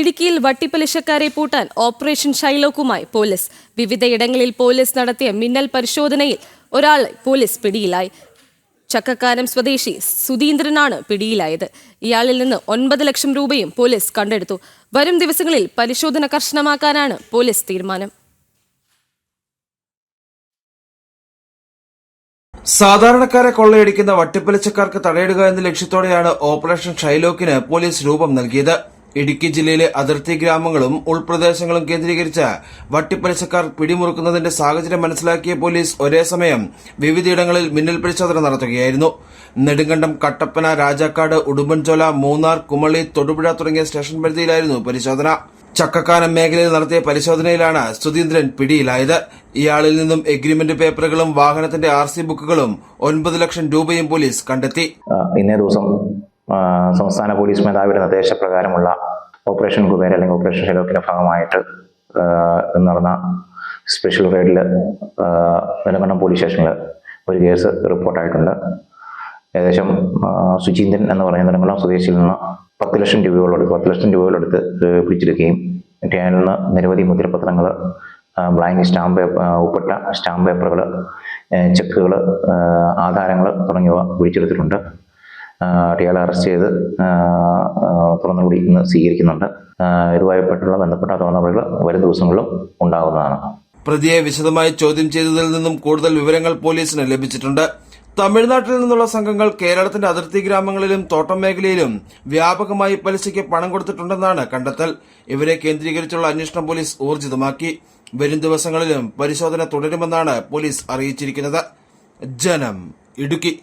ഇടുക്കിയിൽ വട്ടിപ്പലിശക്കാരെ പൂട്ടാൻ operation ഷൈലോക്കുമായി police. വിവിധയിടങ്ങളിൽ പോലീസ് നടത്തിയ മിന്നൽ പരിശോധനയിൽ ഒരാളെ പോലീസ് പിടിയിലായി. ചക്കക്കാനം സ്വദേശി സുധീന്ദ്രനാണ് പിടിയിലായത്. ഇയാളിൽ നിന്ന് 9 ലക്ഷം രൂപയും പോലീസ് കണ്ടെടുത്തു. വരും ദിവസങ്ങളിൽ പരിശോധന കർശനമാക്കാനാണ് പോലീസ് തീരുമാനം. സാധാരണക്കാരെ കൊള്ളയടിക്കുന്ന വട്ടിപ്പലിശക്കാർക്ക് തടയിടുക എന്ന ലക്ഷ്യത്തോടെയാണ് ഓപ്പറേഷൻ ഷൈലോക്കിന് പോലീസ് രൂപം നൽകിയത്. ഇടുക്കി ജില്ലയിലെ അതിർത്തി ഗ്രാമങ്ങളും ഉൾപ്രദേശങ്ങളും കേന്ദ്രീകരിച്ച് വട്ടിപ്പലിശക്കാർ പിടിമുറുക്കുന്നതിന്റെ സാഹചര്യം മനസ്സിലാക്കിയ പോലീസ് ഒരേ സമയം വിവിധയിടങ്ങളിൽ മിന്നൽ പരിശോധന നടത്തുകയായിരുന്നു. നെടുങ്കണ്ടം, കട്ടപ്പന, രാജാക്കാട്, ഉടുമ്പൻചോല, മൂന്നാർ, കുമളി, തൊടുപുഴ തുടങ്ങിയ സ്റ്റേഷൻ പരിധിയിലായിരുന്നു പരിശോധന. ചക്കക്കാനം മേഖലയിൽ നടത്തിയ പരിശോധനയിലാണ് സുധീന്ദ്രൻ പിടിയിലായത്. ഇയാളിൽ നിന്നും എഗ്രിമെന്റ് പേപ്പറുകളും വാഹനത്തിന്റെ RC ബുക്കുകളും 9 ലക്ഷം രൂപയും പോലീസ് കണ്ടെത്തി. ഇന്നേ ദിവസം സംസ്ഥാന പോലീസ് മേധാവിയുടെ നിർദ്ദേശപ്രകാരമുള്ള ഓപ്പറേഷൻ കുബേര അല്ലെങ്കിൽ ഓപ്പറേഷൻ ഷൈലോക്കിന്റെ ഭാഗമായിട്ട് നടന്ന സ്പെഷ്യൽ റെയ്ഡിൽ നെടുങ്കണ്ടം പോലീസ് സ്റ്റേഷനിൽ ഒരു കേസ് റിപ്പോർട്ടായിട്ടുണ്ട്. ഏകദേശം സുചീന്ദ്രൻ എന്ന് പറയുന്ന നെടുങ്കണ്ടം സ്വദേശിയിൽ നിന്ന് 10 ലക്ഷം രൂപകളെടുത്ത് പിടിച്ചെടുക്കുകയും അതിൽ നിന്ന് നിരവധി മുദ്രപത്രങ്ങൾ, ബ്ലാങ്ക് ഒപ്പിട്ട സ്റ്റാമ്പ് പേപ്പറുകൾ, ചെക്കുകൾ, ആധാരങ്ങൾ തുടങ്ങിയവ പിടിച്ചെടുത്തിട്ടുണ്ട്. ഇയാളെ അറസ്റ്റ് ചെയ്ത് തുറന്നുകൂടി ഇന്ന് സ്വീകരിക്കുന്നുണ്ട്. ഇതുമായിട്ടുള്ള ബന്ധപ്പെട്ട തുറന്നുകൂടികൾ വരും ദിവസങ്ങളിലും ഉണ്ടാകുന്നതാണ്. പ്രതിയെ വിശദമായി ചോദ്യം ചെയ്തതിൽ നിന്നും കൂടുതൽ വിവരങ്ങൾ പോലീസിന് ലഭിച്ചിട്ടുണ്ട്. തമിഴ്നാട്ടിൽ നിന്നുള്ള സംഘങ്ങൾ കേരളത്തിന്റെ അതിർത്തി ഗ്രാമങ്ങളിലും തോട്ടം മേഖലയിലും വ്യാപകമായി പലിശയ്ക്ക് പണം കൊടുത്തിട്ടുണ്ടെന്നാണ് കണ്ടെത്തൽ. ഇവരെ കേന്ദ്രീകരിച്ചുള്ള അന്വേഷണം പോലീസ് ഊർജിതമാക്കി. വരും ദിവസങ്ങളിലും പരിശോധന തുടരുമെന്നാണ് പോലീസ് അറിയിച്ചിരിക്കുന്നത്. ജനം, ഇടുക്കി.